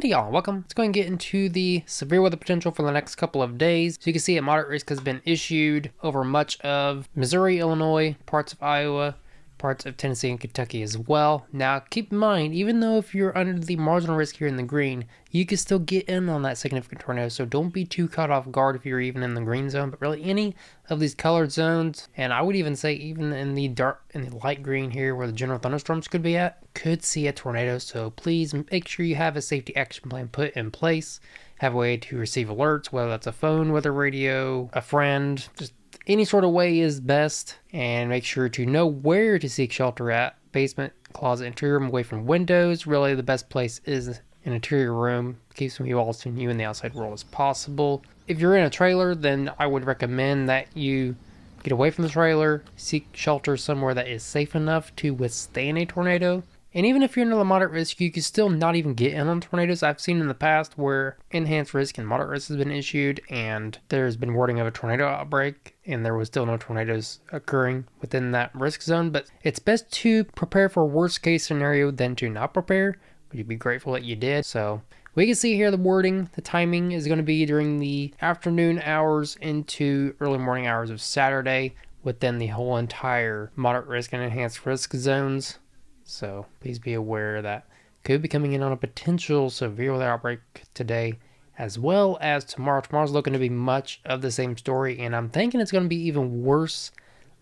Howdy y'all, welcome. Let's go and get into the severe weather potential for the next couple of days. So you can see a moderate risk has been issued over much of Missouri, Illinois, parts of Iowa, parts of Tennessee and Kentucky as well. Now keep in mind, even though if you're under the marginal risk here in the green, you can still get in on that significant tornado. So don't be too caught off guard if you're even in the green zone, but really any of these colored zones, and I would even say even in the light green here where the general thunderstorms could be at, could see a tornado. So please make sure you have a safety action plan put in place, have a way to receive alerts, whether that's a phone, weather radio, a friend, just any sort of way is best, and make sure to know where to seek shelter at. Basement, closet, interior room, away from windows. Really the best place is an interior room. Keeps you all between you and the outside world as possible. If you're in a trailer, then I would recommend that you get away from the trailer, seek shelter somewhere that is safe enough to withstand a tornado. And even if you're in a moderate risk, you can still not even get in on tornadoes. I've seen in the past where enhanced risk and moderate risk has been issued, and there's been wording of a tornado outbreak, and there was still no tornadoes occurring within that risk zone. But it's best to prepare for a worst case scenario than to not prepare. But you'd be grateful that you did. So we can see here the wording, the timing is going to be during the afternoon hours into early morning hours of Saturday within the whole entire moderate risk and enhanced risk zones. So please be aware that could be coming in on a potential severe weather outbreak today as well as tomorrow. Tomorrow's looking to be much of the same story, and I'm thinking it's going to be even worse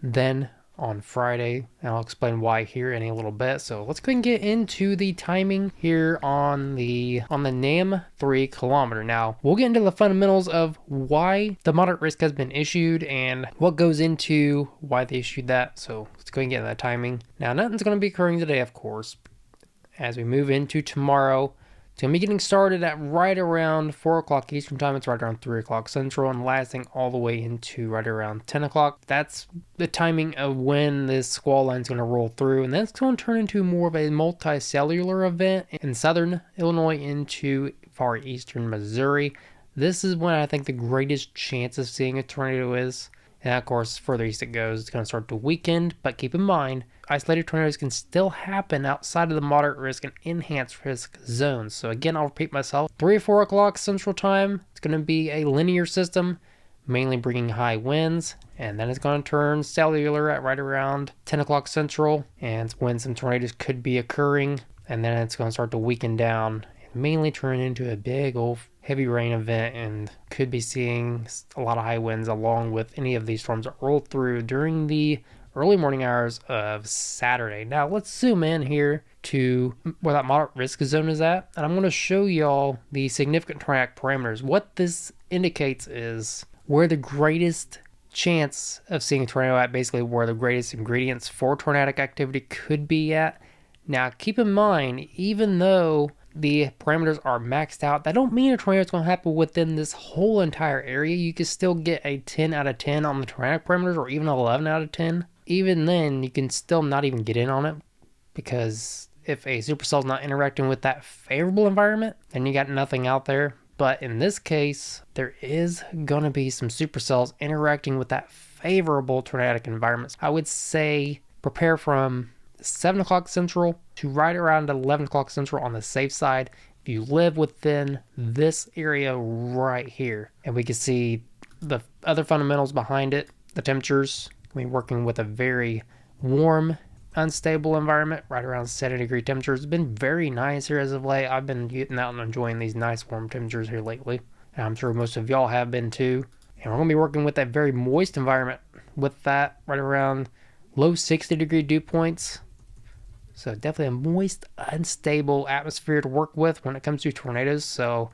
than on Friday, and I'll explain why here in a little bit. So let's go ahead and get into the timing here on the NAM 3 kilometer. Now we'll get into the fundamentals of why the moderate risk has been issued and what goes into why they issued that. So let's go ahead and get into that timing. Now nothing's going to be occurring today, of course. As we move into tomorrow, it's going to be getting started at right around 4 o'clock Eastern time. It's right around 3 o'clock Central and lasting all the way into right around 10 o'clock. That's the timing of when this squall line is going to roll through. And that's going to turn into more of a multicellular event in southern Illinois into far eastern Missouri. This is when I think the greatest chance of seeing a tornado is. And of course, further east it goes, it's going to start to weaken. But keep in mind, isolated tornadoes can still happen outside of the moderate risk and enhanced risk zones. So again, I'll repeat myself. 3 or 4 o'clock Central Time, it's going to be a linear system, mainly bringing high winds. And then it's going to turn cellular at right around 10 o'clock Central. And it's when some tornadoes could be occurring. And then it's going to start to weaken down and mainly turn into a big old heavy rain event, and could be seeing a lot of high winds along with any of these storms that roll through during the early morning hours of Saturday. Now let's zoom in here to where that moderate risk zone is at, and I'm going to show y'all the significant tornadic parameters. What this indicates is where the greatest chance of seeing a tornado at, basically where the greatest ingredients for tornadic activity could be at. Now keep in mind, even though the parameters are maxed out, that don't mean a tornado is going to happen within this whole entire area. You can still get a 10 out of 10 on the tornadic parameters, or even 11 out of 10. Even then, you can still not even get in on it, because if a supercell is not interacting with that favorable environment, then you got nothing out there. But in this case, there is going to be some supercells interacting with that favorable tornadic environment. I would say prepare from 7 o'clock Central to right around 11 o'clock Central on the safe side if you live within this area right here. And we can see the other fundamentals behind it. The temperatures, we're working with a very warm, unstable environment, right around 70-degree temperatures. It's been very nice here as of late. I've been getting out and enjoying these nice warm temperatures here lately, and I'm sure most of y'all have been too. And we're going to be working with that very moist environment with that right around low 60-degree dew points. So definitely a moist, unstable atmosphere to work with when it comes to tornadoes. So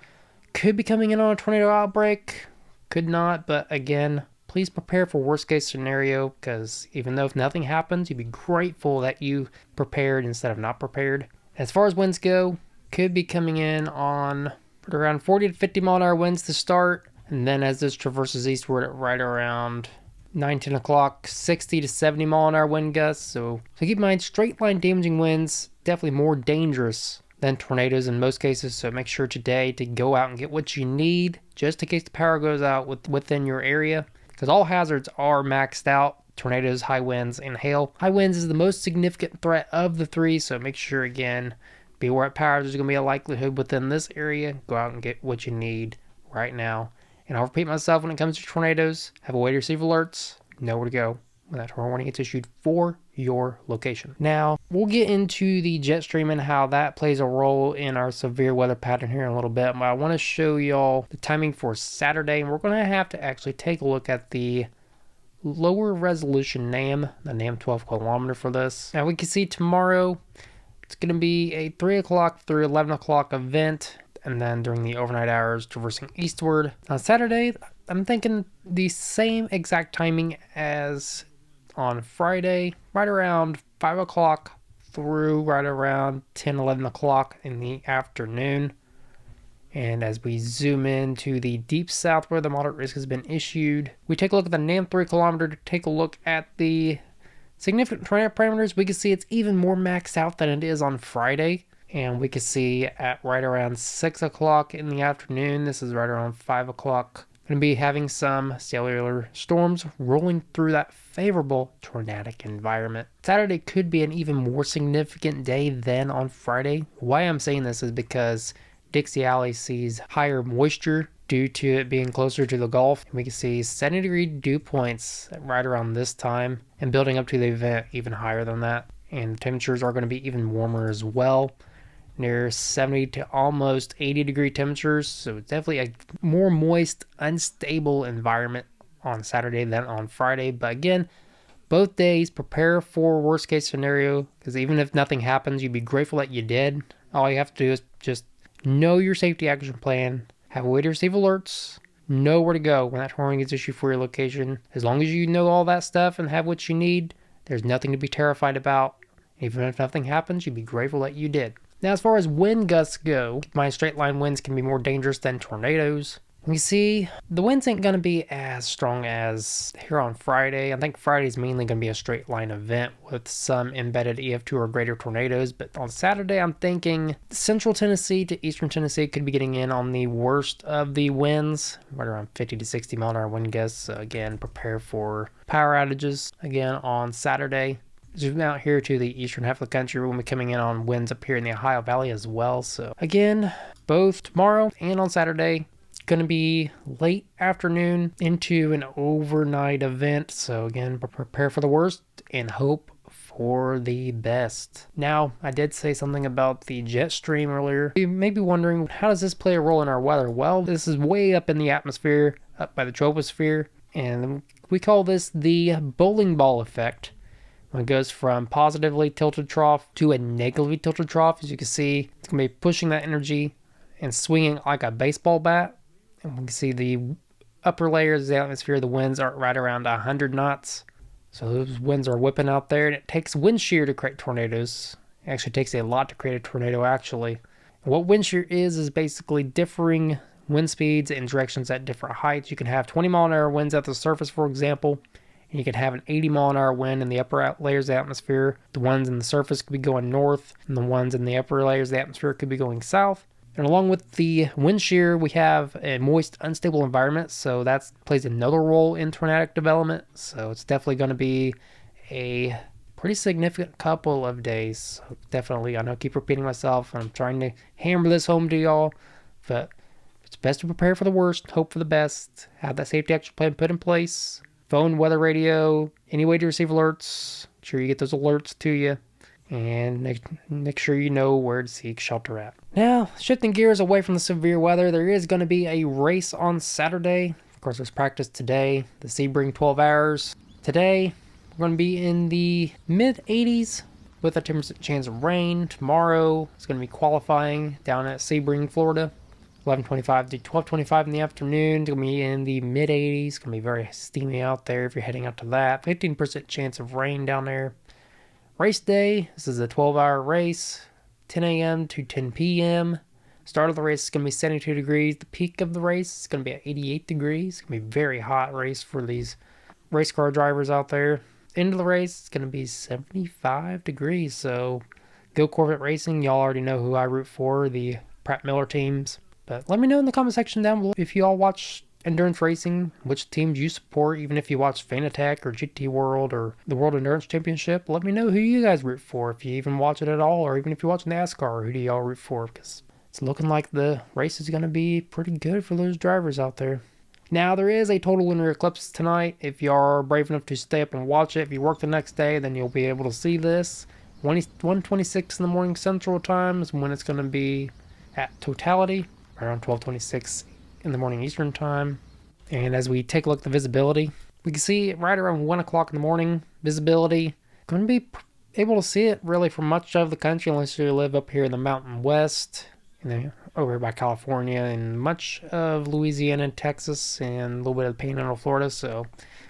could be coming in on a tornado outbreak, could not. But again, please prepare for worst case scenario, because even though if nothing happens, you'd be grateful that you prepared instead of not prepared. As far as winds go, could be coming in on around 40 to 50 mile an hour winds to start. And then as this traverses eastward at right around 9-10 o'clock, 60 to 70 mile an hour wind gusts. So keep in mind, straight line damaging winds definitely more dangerous than tornadoes in most cases. So make sure today to go out and get what you need just in case the power goes out within your area, because all hazards are maxed out: tornadoes, high winds, and hail. High winds is the most significant threat of the three, so make sure again be aware of power. There's going to be a likelihood within this area. Go out and get what you need right now. And I'll repeat myself when it comes to tornadoes. Have a way to receive alerts. Know where to go when that tornado warning gets issued for your location. Now, we'll get into the jet stream and how that plays a role in our severe weather pattern here in a little bit. But I want to show y'all the timing for Saturday. And we're going to have to actually take a look at the lower resolution NAM, the NAM 12 kilometer for this. Now, we can see tomorrow it's going to be a 3 o'clock through 11 o'clock event. And then during the overnight hours, traversing eastward. On Saturday, I'm thinking the same exact timing as on Friday, right around 5 o'clock through right around 10, 11 o'clock in the afternoon. And as we zoom into the deep south where the moderate risk has been issued, we take a look at the NAM 3 kilometer to take a look at the significant tornado parameters. We can see it's even more maxed out than it is on Friday. And we can see at right around 6 o'clock in the afternoon, this is right around 5 o'clock, going to be having some cellular storms rolling through that favorable tornadic environment. Saturday could be an even more significant day than on Friday. Why I'm saying this is because Dixie Alley sees higher moisture due to it being closer to the Gulf. And we can see 70-degree dew points right around this time and building up to the event even higher than that. And the temperatures are going to be even warmer as well, near 70 to almost 80-degree temperatures. So it's definitely a more moist, unstable environment on Saturday than on Friday. But again, both days prepare for worst case scenario, because even if nothing happens, you'd be grateful that you did. All you have to do is just know your safety action plan, have a way to receive alerts, know where to go when that tornado gets issued for your location. As long as you know all that stuff and have what you need, there's nothing to be terrified about. Even if nothing happens, you'd be grateful that you did. Now, as far as wind gusts go, my straight line winds can be more dangerous than tornadoes. We see the winds ain't going to be as strong as here on Friday. I think Friday's mainly going to be a straight line event with some embedded EF2 or greater tornadoes. But on Saturday, I'm thinking central Tennessee to eastern Tennessee could be getting in on the worst of the winds, right around 50 to 60 mile an hour wind gusts. So again, prepare for power outages again on Saturday. Zoom out here to the eastern half of the country. We'll be coming in on winds up here in the Ohio Valley as well. So again, both tomorrow and on Saturday, going to be late afternoon into an overnight event. So again, prepare for the worst and hope for the best. Now, I did say something about the jet stream earlier. You may be wondering, how does this play a role in our weather? Well, this is way up in the atmosphere, up by the troposphere, and we call this the bowling ball effect. When it goes from positively tilted trough to a negatively tilted trough, as you can see, it's going to be pushing that energy and swinging like a baseball bat. And we can see the upper layers of the atmosphere, the winds are right around 100 knots. So those winds are whipping out there, and it takes wind shear to create tornadoes. It actually takes a lot to create a tornado, actually. And what wind shear is basically differing wind speeds and directions at different heights. You can have 20 mile an hour winds at the surface, for example. You could have an 80 mile an hour wind in the upper layers of the atmosphere. The ones in the surface could be going north, and the ones in the upper layers of the atmosphere could be going south. And along with the wind shear, we have a moist, unstable environment, so that plays another role in tornadic development. So it's definitely going to be a pretty significant couple of days. So definitely, I know I keep repeating myself, and I'm trying to hammer this home to y'all, but it's best to prepare for the worst, hope for the best, have that safety action plan put in place. Phone, weather radio, any way to receive alerts. Make sure you get those alerts to you. And make sure you know where to seek shelter at. Now, shifting gears away from the severe weather, there is going to be a race on Saturday. Of course, there's practice today, the Sebring 12 hours. Today, we're going to be in the mid-80s with a 10% chance of rain. Tomorrow, it's going to be qualifying down at Sebring, Florida. 11:25 to 12:25 in the afternoon. It's going to be in the mid-80s. It's going to be very steamy out there if you're heading out to that. 15% chance of rain down there. Race day. This is a 12-hour race. 10 a.m. to 10 p.m. Start of the race is going to be 72 degrees. The peak of the race is going to be at 88 degrees. It's going to be a very hot race for these race car drivers out there. End of the race is going to be 75 degrees. So go Corvette Racing. Y'all already know who I root for, the Pratt Miller teams. But let me know in the comment section down below if you all watch endurance racing, which teams you support, even if you watch Fanatec or GT World or the World Endurance Championship. Let me know who you guys root for, if you even watch it at all, or even if you watch NASCAR, who do y'all root for? Because it's looking like the race is going to be pretty good for those drivers out there. Now, there is a total lunar eclipse tonight. If you are brave enough to stay up and watch it, if you work the next day, then you'll be able to see this. 1:26 in the morning Central Time is when it's going to be at totality, around 12:26 in the morning Eastern Time. And as we take a look at the visibility, we can see right around 1 o'clock in the morning, visibility. Going to be able to see it really for much of the country unless you live up here in the Mountain West, over by California and much of Louisiana and Texas and a little bit of the Panhandle, Florida. So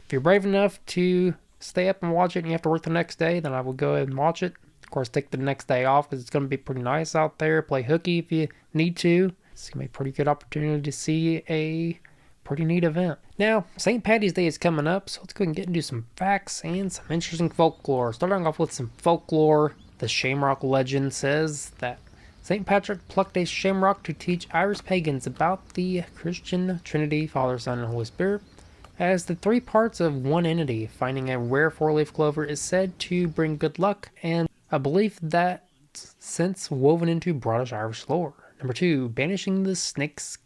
if you're brave enough to stay up and watch it and you have to work the next day, then I would go ahead and watch it. Of course, take the next day off because it's going to be pretty nice out there. Play hooky if you need to. It's going to be a pretty good opportunity to see a pretty neat event. Now, St. Paddy's Day is coming up, so let's go and get into some facts and some interesting folklore. Starting off with some folklore, the Shamrock legend says that St. Patrick plucked a shamrock to teach Irish pagans about the Christian Trinity, Father, Son, and Holy Spirit. As the three parts of one entity, finding a rare four-leaf clover is said to bring good luck, and a belief that since woven into broadish Irish lore. Number 2, banishing the snakes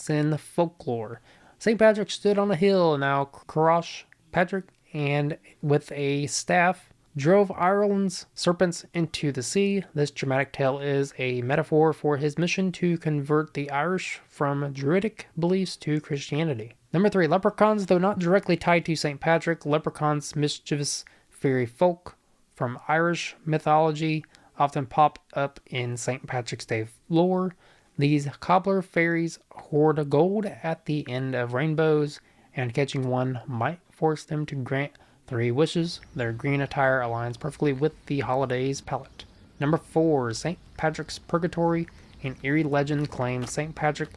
in folklore. St. Patrick stood on a hill, now Crosh Patrick, and with a staff drove Ireland's serpents into the sea. This dramatic tale is a metaphor for his mission to convert the Irish from Druidic beliefs to Christianity. Number 3, leprechauns. Though not directly tied to St. Patrick, leprechauns, mischievous fairy folk from Irish mythology, often pop up in St. Patrick's Day lore. These cobbler fairies hoard gold at the end of rainbows, and catching one might force them to grant 3 wishes. Their green attire aligns perfectly with the holiday's palette. Number 4, St. Patrick's Purgatory. An eerie legend claims St. Patrick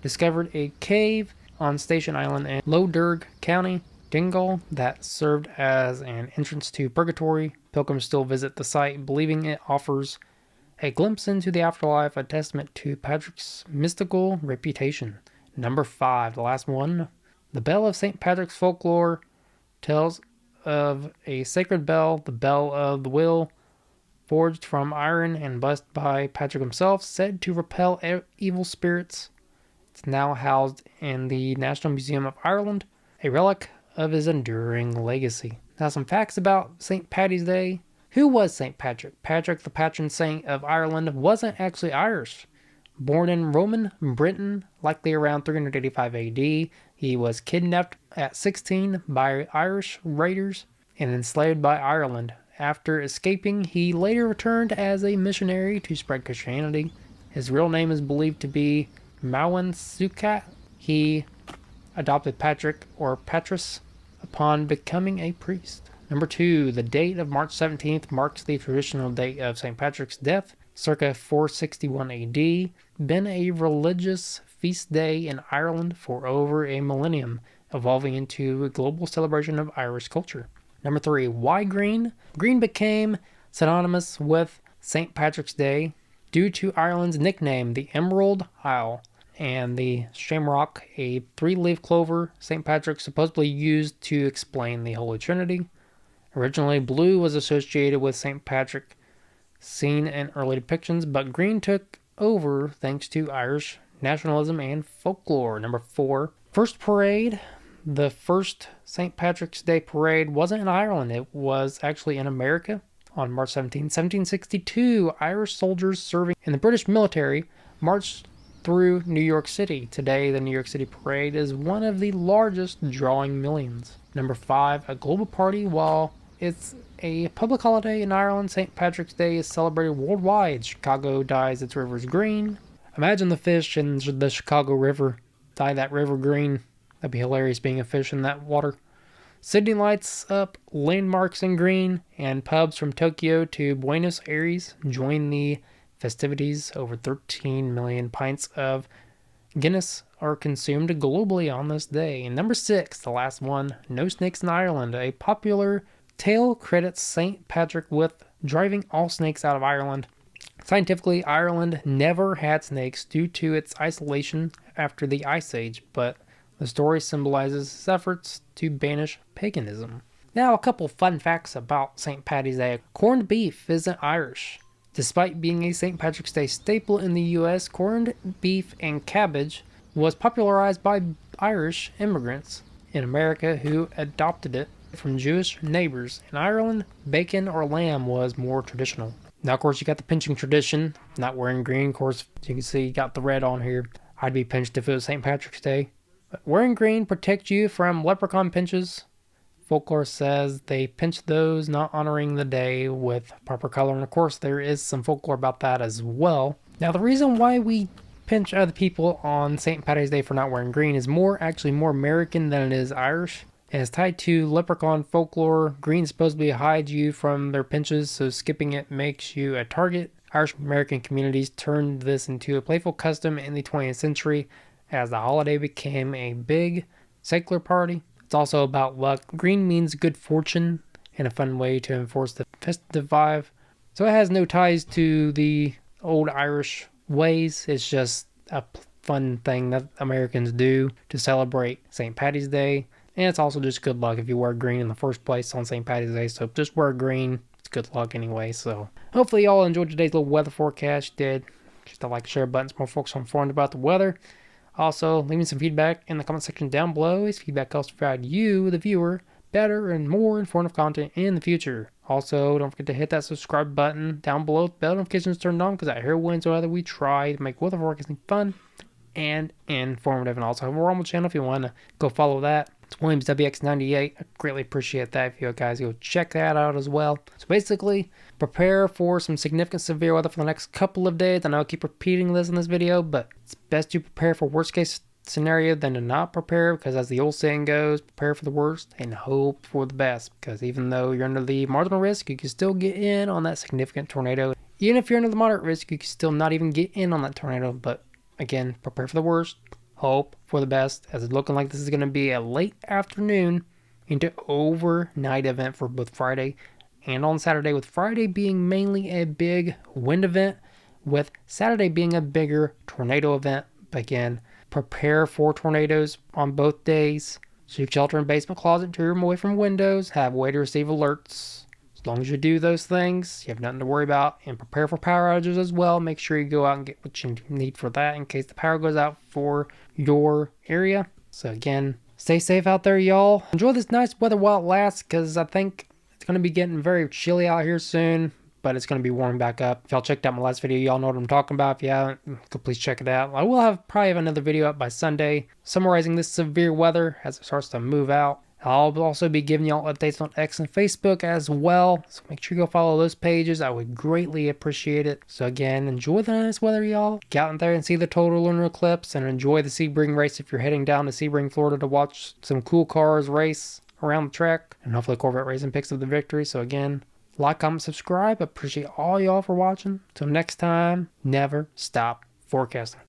discovered a cave on Station Island in Low Derg County, Dingle, that served as an entrance to Purgatory. Pilgrims still visit the site, believing it offers a glimpse into the afterlife, a testament to Patrick's mystical reputation. Number 5, the last one. The Bell of St. Patrick's folklore tells of a sacred bell, the Bell of the Will, forged from iron and blessed by Patrick himself, said to repel evil spirits. It's now housed in the National Museum of Ireland, a relic of his enduring legacy. Now, some facts about St. Paddy's Day. Who was St. Patrick? Patrick, the patron saint of Ireland, wasn't actually Irish. Born in Roman Britain, likely around 385 AD, he was kidnapped at 16 by Irish raiders and enslaved by Ireland. After escaping, he later returned as a missionary to spread Christianity. His real name is believed to be Mauen Sucat. He adopted Patrick or Patris upon becoming a priest. Number 2, the date of March 17th marks the traditional date of St. Patrick's death, circa 461 AD, been a religious feast day in Ireland for over a millennium, evolving into a global celebration of Irish culture. Number 3, why green? Green became synonymous with St. Patrick's Day due to Ireland's nickname, the Emerald Isle, and the shamrock, a 3-leaf clover St. Patrick supposedly used to explain the Holy Trinity. Originally, blue was associated with St. Patrick, seen in early depictions, but green took over thanks to Irish nationalism and folklore. Number 4, first parade. The first St. Patrick's Day parade wasn't in Ireland. It was actually in America. On March 17, 1762, Irish soldiers serving in the British military marched through New York City. Today, the New York City parade is one of the largest, drawing millions. Number 5, a global party. While it's a public holiday in Ireland, St. Patrick's Day is celebrated worldwide. Chicago dyes its rivers green. Imagine the fish in the Chicago River. Dye that river green. That'd be hilarious being a fish in that water. Sydney lights up landmarks in green, and pubs from Tokyo to Buenos Aires join the festivities. Over 13 million pints of Guinness are consumed globally on this day. And number 6, the last one, no snakes in Ireland. A popular tale credits St. Patrick with driving all snakes out of Ireland. Scientifically, Ireland never had snakes due to its isolation after the Ice Age, but The story symbolizes his efforts to banish paganism. Now, a couple fun facts about St. Paddy's Day. Corned beef isn't Irish. Despite being a St. Patrick's Day staple in the US, corned beef and cabbage was popularized by Irish immigrants in America who adopted it from Jewish neighbors. In Ireland, bacon or lamb was more traditional. Now, of course, you got the pinching tradition, not wearing green. Of course, you can see you got the red on here. I'd be pinched if it was St. Patrick's Day. But wearing green protects you from leprechaun pinches. Folklore says they pinch those not honoring the day with proper color, and of course there is some folklore about that as well. Now, the reason why we pinch other people on St. Paddy's Day for not wearing green is actually more American than it is Irish. And it's tied to leprechaun folklore. Green supposedly hides you from their pinches, so skipping it makes you a target. Irish American communities turned this into a playful custom in the 20th century as the holiday became a big secular party. It's also about luck. Green means good fortune and a fun way to enforce the festive vibe. So it has no ties to the old Irish ways. It's just a fun thing that Americans do to celebrate St. Paddy's Day. And it's also just good luck if you wear green in the first place on St. Paddy's Day. So just wear green. It's good luck anyway. So hopefully y'all enjoyed today's little weather forecast. Did just a like, share button so more folks are informed about the weather. Also, leave me some feedback in the comment section down below. As feedback helps provide you, the viewer, better and more informative content in the future. Also, don't forget to hit that subscribe button down below with bell notifications turned on, because out here wins whether we try to make weather forecasting fun and informative. And also have a Rumble channel if you want to go follow that. It's Williams WX98. I greatly appreciate that if you guys go check that out as well. So basically, prepare for some significant severe weather for the next couple of days. I know I keep repeating this in this video, but it's best to prepare for worst case scenario than to not prepare, because as the old saying goes, prepare for the worst and hope for the best, because even though you're under the marginal risk, you can still get in on that significant tornado. Even if you're under the moderate risk, you can still not even get in on that tornado. But again, prepare for the worst, hope for the best, as it's looking like this is going to be a late afternoon into overnight event for both Friday and on Saturday, with Friday being mainly a big wind event, with Saturday being a bigger tornado event. But again, prepare for tornadoes on both days. So you can shelter in basement closet to your room away from windows, have a way to receive alerts. As long as you do those things, you have nothing to worry about. And prepare for power outages as well. Make sure you go out and get what you need for that in case the power goes out for your area. So again, stay safe out there, y'all. Enjoy this nice weather while it lasts, because I think it's going to be getting very chilly out here soon, but it's going to be warming back up. If y'all checked out my last video, y'all know what I'm talking about. If you haven't, please check it out. I will probably have another video up by Sunday summarizing this severe weather as it starts to move out. I'll also be giving y'all updates on X and Facebook as well, so make sure you go follow those pages. I would greatly appreciate it. So again, enjoy the nice weather, y'all. Get out there and see the total lunar eclipse, and enjoy the Sebring race if you're heading down to Sebring, Florida to watch some cool cars race around the track, and hopefully Corvette Racing picks up the victory. So again, like, comment, subscribe. I appreciate all y'all for watching. Till next time, never stop forecasting.